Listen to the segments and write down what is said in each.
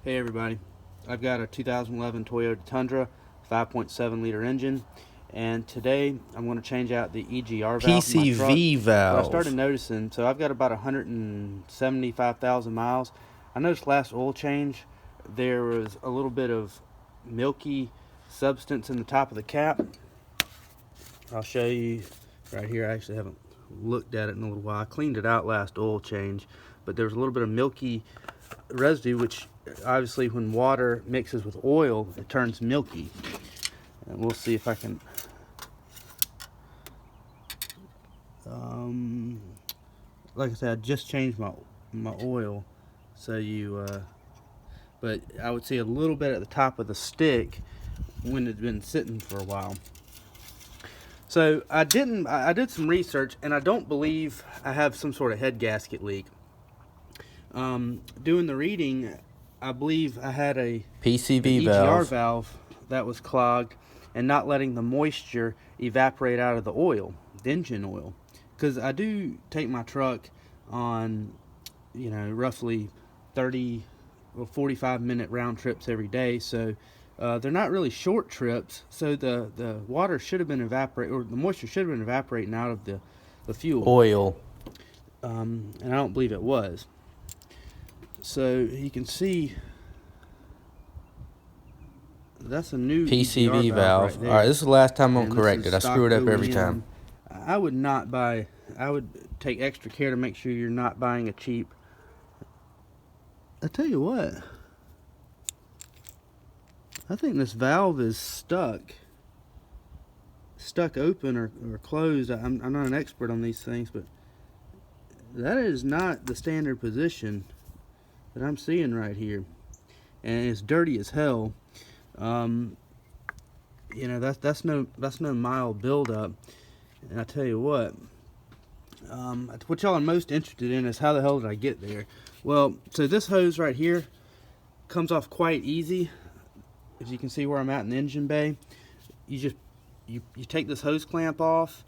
Hey everybody, I've got a 2011 Toyota Tundra 5.7 liter engine, and today I'm going to change out the EGR valve in my truck. PCV But I valve. started noticing, so I've got about 175,000 miles. I noticed last oil change there was a little bit of milky substance in the top of the cap. I'll show you right here. I actually haven't looked at it in a little while. I cleaned it out last oil change, but there was a little bit of milky residue, which obviously when water mixes with oil it turns milky. And we'll see if I can like I said, I just changed my oil, so but I would see a little bit at the top of the stick when it's been sitting for a while. So I did some research, and I don't believe I have some sort of head gasket leak. Doing the reading, I believe I had an PCV EGR valve. valve that was clogged and not letting the moisture evaporate out of the oil, the engine oil. Because I do take my truck on, roughly 30 or 45-minute round trips every day, so they're not really short trips. So the water should have been evaporating, or the moisture should have been evaporating out of the fuel. Oil. And I don't believe it was. So you can see that's a new PCV EGR valve. right there. Alright, this is the last time I'm And corrected. I screw it up every time. I would take extra care to make sure you're not buying a cheap. I tell you what, I think this valve is stuck open or closed. I'm not an expert on these things, but that is not the standard position that I'm seeing right here, and it's dirty as hell. That's no mild buildup. And I tell you what y'all are most interested in is how the hell did I get there? Well, so this hose right here comes off quite easy. As you can see where I'm at in the engine bay, you take this hose clamp off,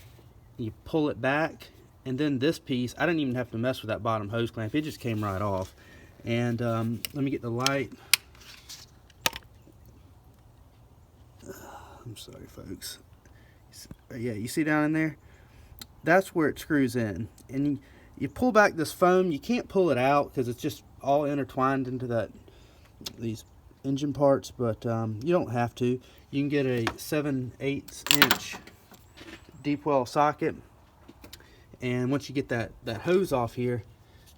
you pull it back, and then this piece, I didn't even have to mess with that bottom hose clamp. It just came right off. And let me get the light. I'm sorry, folks. Yeah, you see down in there? That's where it screws in. And you pull back this foam. You can't pull it out because it's just all intertwined into these engine parts, but you don't have to. You can get a 7/8 inch deep well socket, and once you get that hose off here,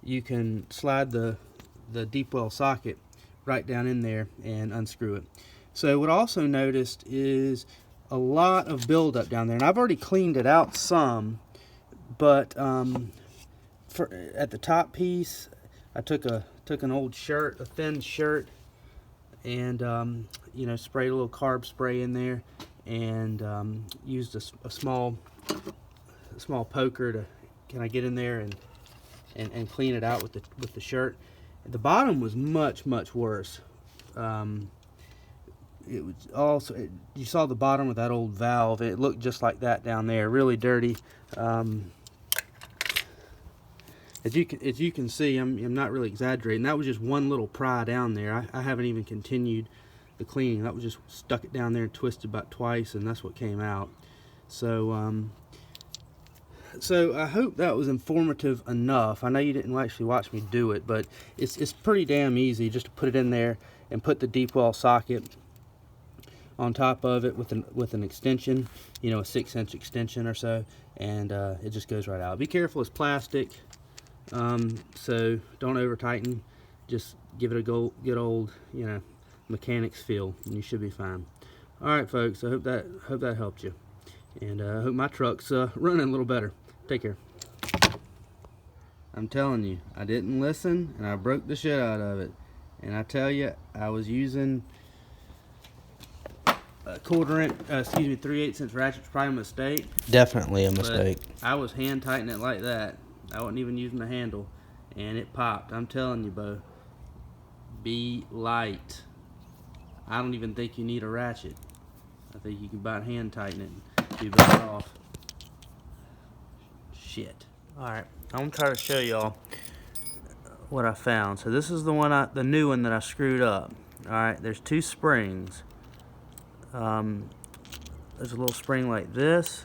you can slide the deep well socket right down in there and unscrew it. So what I also noticed is a lot of buildup down there, and I've already cleaned it out some, but at the top piece, I took an old shirt, a thin shirt, and sprayed a little carb spray in there, and used a small poker to kind of get in there and clean it out with the shirt. The bottom was much worse. It was also, you saw the bottom of that old valve. It looked just like that down there, really dirty. As you can see, I'm not really exaggerating. That was just one little pry down there. I haven't even continued the cleaning. That was just stuck it down there and twisted about twice, and that's what came out. So so I hope that was informative enough. I know you didn't actually watch me do it, but it's pretty damn easy just to put it in there and put the deep well socket on top of it with an extension, a 6-inch extension or so, and it just goes right out. Be careful, it's plastic, so don't over tighten. Just give it a good old mechanics feel, and you should be fine. All right, folks, I hope that helped you, and I hope my truck's running a little better. Take care. I'm telling you, I didn't listen, and I broke the shit out of it. And I tell you, I was using a 3/8 inch ratchet. It's probably a mistake. Definitely a mistake. I was hand tightening it like that. I wasn't even using the handle, and it popped. I'm telling you, Bo, be light. I don't even think you need a ratchet. I think you can about hand tighten it and be better off. Shit. Alright, I'm going to try to show y'all what I found. So this is the new one that I screwed up. All right, there's 2 springs. There's a little spring like this.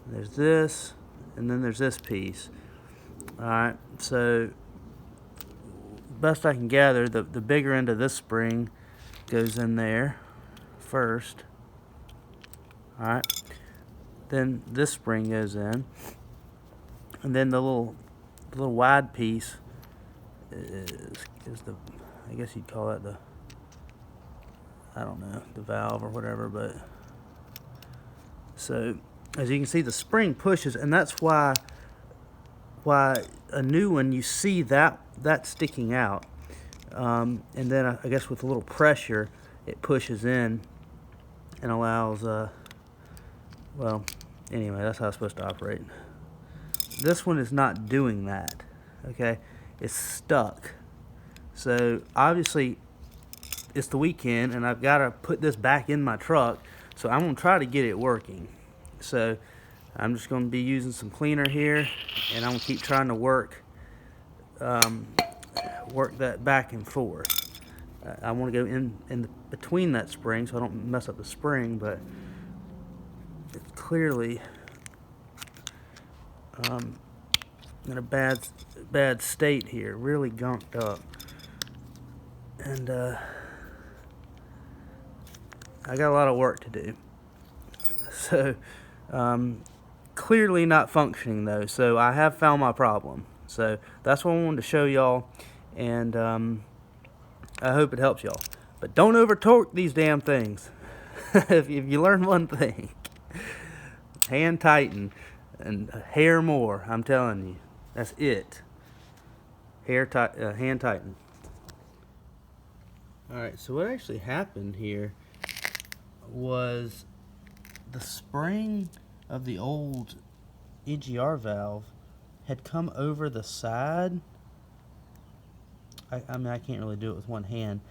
There's this, and then there's this piece. All right, so best I can gather, the bigger end of this spring goes in there first. All right, then this spring goes in, and then the little wide piece is the, I guess you'd call it the, I don't know, the valve or whatever. But so as you can see, the spring pushes, and that's why a new one, you see that sticking out, and then I guess with a little pressure it pushes in and allows well, anyway, that's how it's supposed to operate. This one is not doing that. Okay, it's stuck. So obviously it's the weekend and I've got to put this back in my truck, so I'm going to try to get it working. So I'm just going to be using some cleaner here, and I'm going to keep trying to work that back and forth. I want to go in between that spring so I don't mess up the spring, but it's clearly in a bad state here, really gunked up. And I got a lot of work to do. So clearly not functioning though, so I have found my problem. So that's what I wanted to show y'all, and I hope it helps y'all. But don't over torque these damn things. If you learn one thing, hand tighten and hair more. I'm telling you, that's it. Hand tighten. Alright, so what actually happened here was the spring of the old EGR valve had come over the side. I mean, I can't really do it with one hand,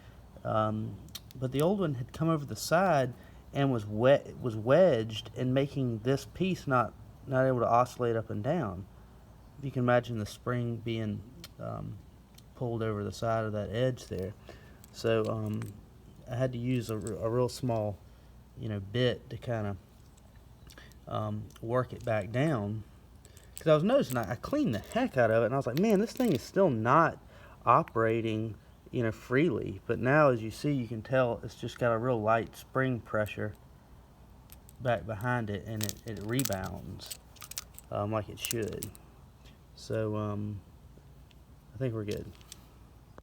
but the old one had come over the side and was wedged and making this piece not able to oscillate up and down. You can imagine the spring being pulled over the side of that edge there. So I had to use a real small, bit to kind of work it back down. Because I was noticing I cleaned the heck out of it, and I was like, man, this thing is still not operating, freely. But now, as you see, you can tell it's just got a real light spring pressure back behind it, and it rebounds like it should. So I think we're good.